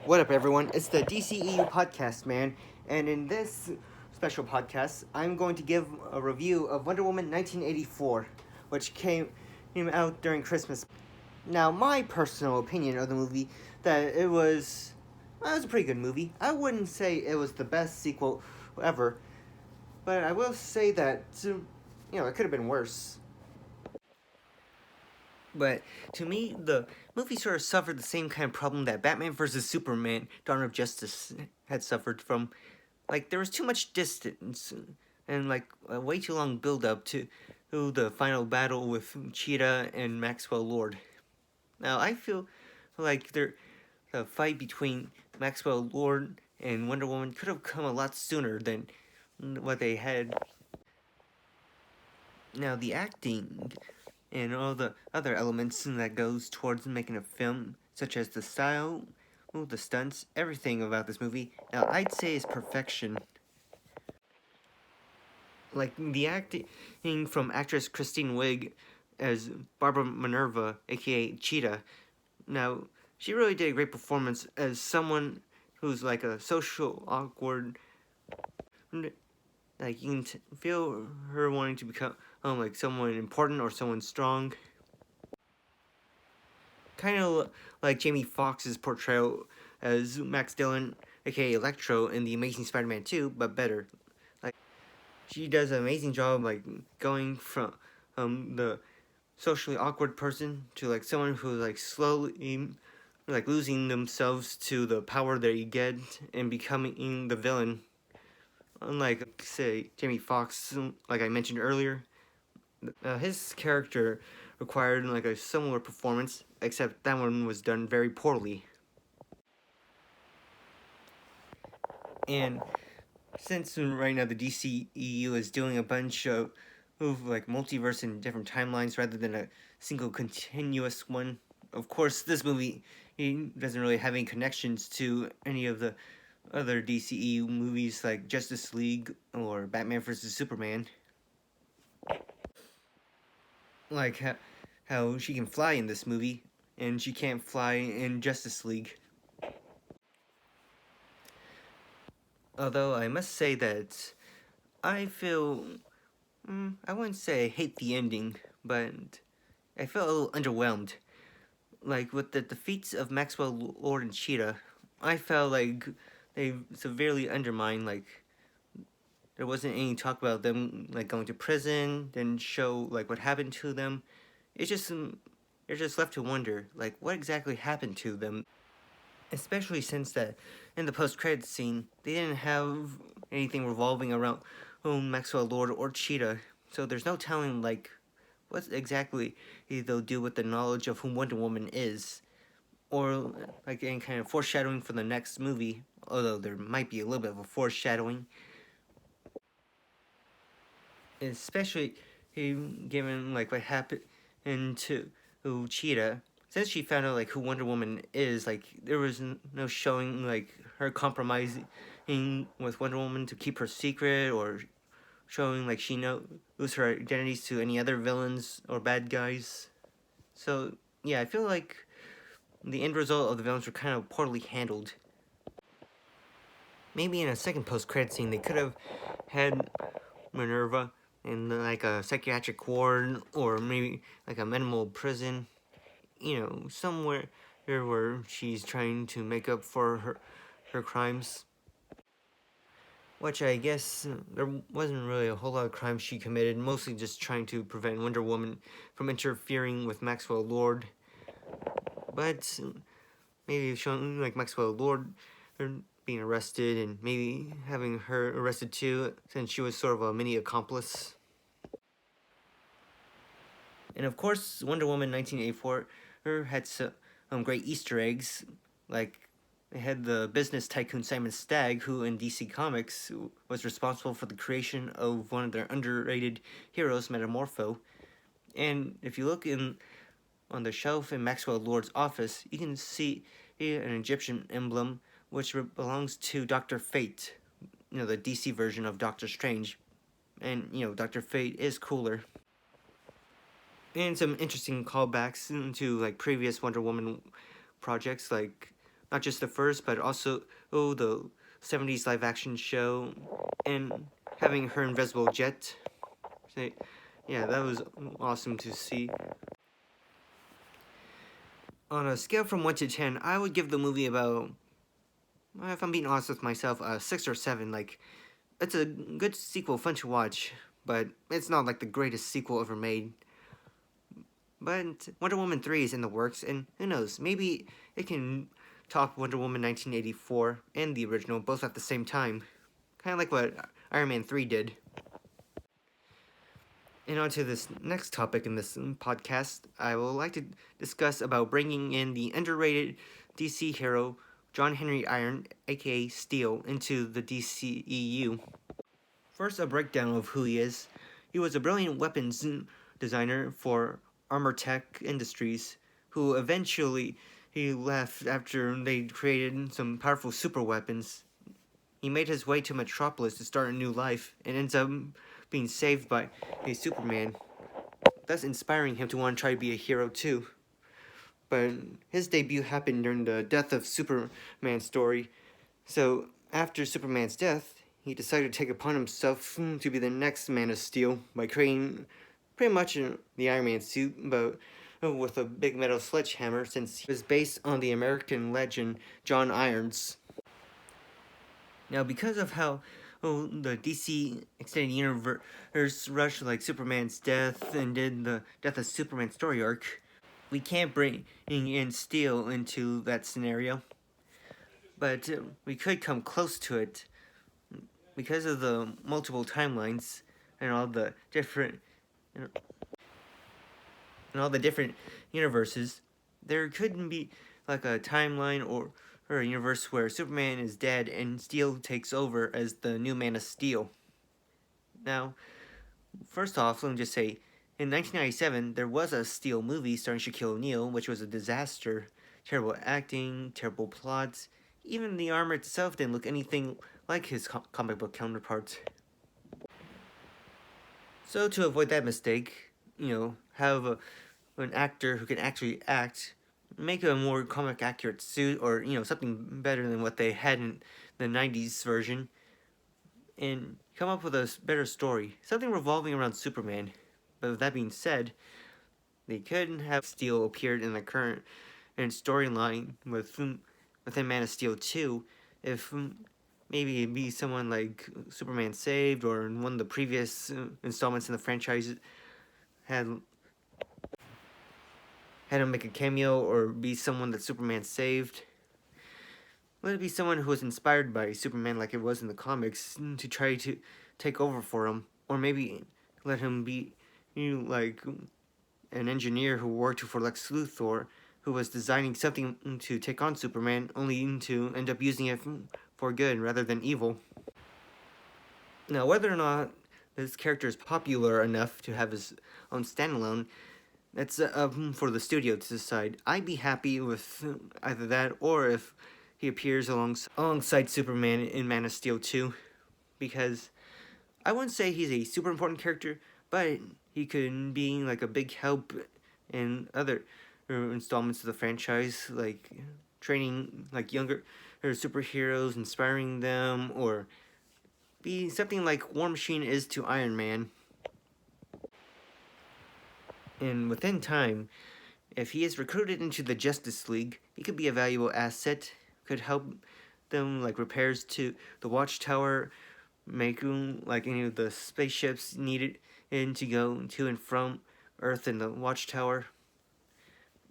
What up, everyone? It's the DCEU podcast, man. And in this special podcast, I'm going to give a review of Wonder Woman 1984, which came out during Christmas. Now, my personal opinion of the movie, that it was a pretty good movie. I wouldn't say it was the best sequel ever, but I will say that, it could have been worse. But to me, the movie sort of suffered the same kind of problem that Batman vs. Superman: Dawn of Justice had suffered from. Like, there was too much distance and, like, a way too long build up to the final battle with Cheetah and Maxwell Lord. Now, I feel like the fight between Maxwell Lord and Wonder Woman could have come a lot sooner than what they had. Now, the acting and all the other elements that goes towards making a film, such as the style, the stunts, everything about this movie, now I'd say is perfection. Like, the acting from actress Kristen Wiig as Barbara Minerva, aka Cheetah. Now, she really did a great performance as someone who's like a social awkward. Like, you can feel her wanting to become like someone important or someone strong. Kind of like Jamie Foxx's portrayal as Max Dillon, aka Electro, in The Amazing Spider-Man 2, but better. Like, she does an amazing job, like, going from the socially awkward person to, like, someone who's, like, slowly, like, losing themselves to the power that you get and becoming the villain. Unlike, say, Jamie Foxx, like I mentioned earlier, his character required, like, a similar performance, except that one was done very poorly. And since right now the DCEU is doing a bunch of like multiverse and different timelines rather than a single continuous one, of course this movie doesn't really have any connections to any of the other DCEU movies like Justice League or Batman vs. Superman. Like how she can fly in this movie and she can't fly in Justice League. Although I must say that I feel, I wouldn't say I hate the ending, but I felt a little underwhelmed. Like, with the defeats of Maxwell Lord and Cheetah, I felt like they severely undermined, like, there wasn't any talk about them, like, going to prison, then show, like, what happened to them. It's just, you're just left to wonder, like, what exactly happened to them. Especially since that in the post-credits scene, they didn't have anything revolving around Maxwell Lord or Cheetah, so there's no telling, like, what exactly they'll do with the knowledge of who Wonder Woman is, or, like, any kind of foreshadowing for the next movie, although there might be a little bit of a foreshadowing. Especially given, like, what happened to Cheetah. Since she found out, like, who Wonder Woman is, like, there was no showing, like, her compromising with Wonder Woman to keep her secret, or showing, like, she knows her identities to any other villains or bad guys. So, yeah, I feel like the end result of the villains were kind of poorly handled. Maybe in a second post-credit scene, they could have had Minerva in, like, a psychiatric ward, or maybe, like, a mental prison. Somewhere where she's trying to make up for her crimes. Which I guess there wasn't really a whole lot of crimes she committed, mostly just trying to prevent Wonder Woman from interfering with Maxwell Lord. But maybe showing, like, Maxwell Lord being arrested and maybe having her arrested too, since she was sort of a mini accomplice. And of course, Wonder Woman 1984 had some great Easter eggs, like they had the business tycoon Simon Stagg, who in DC Comics was responsible for the creation of one of their underrated heroes, Metamorpho. And if you look on the shelf in Maxwell Lord's office, you can see an Egyptian emblem which belongs to Dr. Fate, the DC version of Doctor Strange. And, Dr. Fate is cooler. And some interesting callbacks to, like, previous Wonder Woman projects, like not just the first, but also the 70s live action show, and having her invisible jet. So, yeah, that was awesome to see. On a scale from 1 to 10, I would give the movie about, if I'm being honest with myself, a 6 or 7. Like, it's a good sequel, fun to watch, but it's not like the greatest sequel ever made. But Wonder Woman 3 is in the works, and who knows, maybe it can top Wonder Woman 1984 and the original both at the same time. Kind of like what Iron Man 3 did. And on to this next topic in this podcast, I would like to discuss about bringing in the underrated DC hero John Henry Iron, aka Steel, into the DCEU. First, a breakdown of who he is. He was a brilliant weapons designer for Armor Tech Industries, who eventually he left after they created some powerful super weapons. He made his way to Metropolis to start a new life and ends up being saved by a Superman, thus inspiring him to want to try to be a hero too. But his debut happened during the death of Superman's story, so after Superman's death, he decided to take upon himself to be the next Man of Steel by creating pretty much the Iron Man suit, but with a big metal sledgehammer, since he was based on the American legend John Irons. Now, because of how the DC Extended Universe rushed like Superman's death and did the Death of Superman story arc, we can't bring in Steel into that scenario. But we could come close to it because of the multiple timelines and all the different universes. There could be like a timeline or a universe where Superman is dead and Steel takes over as the new Man of Steel. Now, first off, let me just say, in 1997, there was a Steel movie starring Shaquille O'Neal, which was a disaster. Terrible acting, terrible plots. Even the armor itself didn't look anything like his comic book counterparts. So to avoid that mistake, have an actor who can actually act, make a more comic accurate suit, or something better than what they had in the 90s version, and come up with a better story, something revolving around Superman. But with that being said, they could have Steel appeared in the current storyline within Man of Steel 2 if maybe it'd be someone like Superman Saved, or in one of the previous installments in the franchise had him make a cameo, or be someone that Superman saved. Let it be someone who was inspired by Superman like it was in the comics to try to take over for him, or maybe let him be like an engineer who worked for Lex Luthor, who was designing something to take on Superman, only to end up using it for good rather than evil. Now, whether or not this character is popular enough to have his own standalone, that's for the studio to decide. I'd be happy with either that, or if he appears alongside Superman in Man of Steel 2, because I wouldn't say he's a super important character, but he could be like a big help in other installments of the franchise, like training like younger superheroes, inspiring them, or be something like War Machine is to Iron Man. And within time, if he is recruited into the Justice League, he could be a valuable asset, could help them like repairs to the Watchtower, make like any of the spaceships needed in to go to and from Earth and the Watchtower,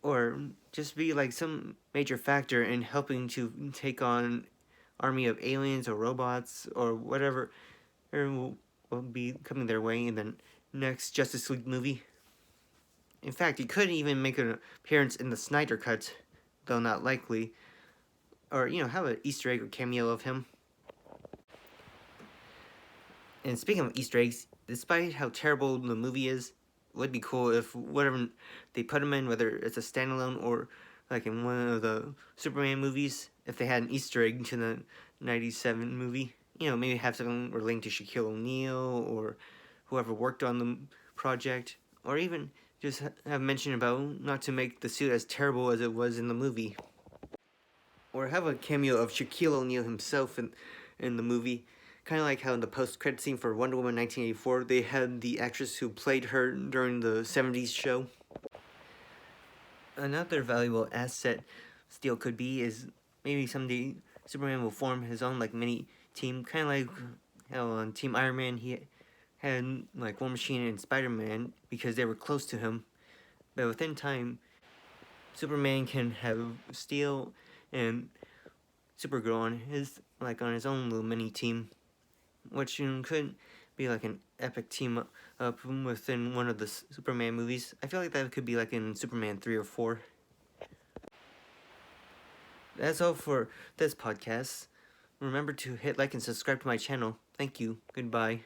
or just be like some major factor in helping to take on army of aliens or robots or whatever will be coming their way in the next Justice League movie. In fact, he could even make an appearance in the Snyder Cut, though not likely, or have an Easter egg or cameo of him. And speaking of Easter eggs, despite how terrible the movie is, it would be cool if whatever they put him in, whether it's a standalone or like in one of the Superman movies, if they had an Easter egg to the 97 movie, maybe have something relating to Shaquille O'Neal or whoever worked on the project, or even just have mention about not to make the suit as terrible as it was in the movie. or have a cameo of Shaquille O'Neal himself in the movie. Kind of like how in the post-credit scene for Wonder Woman 1984, they had the actress who played her during the 70s show. Another valuable asset Steel could be is maybe someday Superman will form his own like mini team, kind of like how on Team Iron Man he had like War Machine and Spider-Man because they were close to him. But within time, Superman can have Steel and Supergirl on his own little mini team, which could be like an epic team up within one of the Superman movies. I feel like that could be like in Superman 3 or 4. That's all for this podcast. Remember to hit like and subscribe to my channel. Thank you. Goodbye.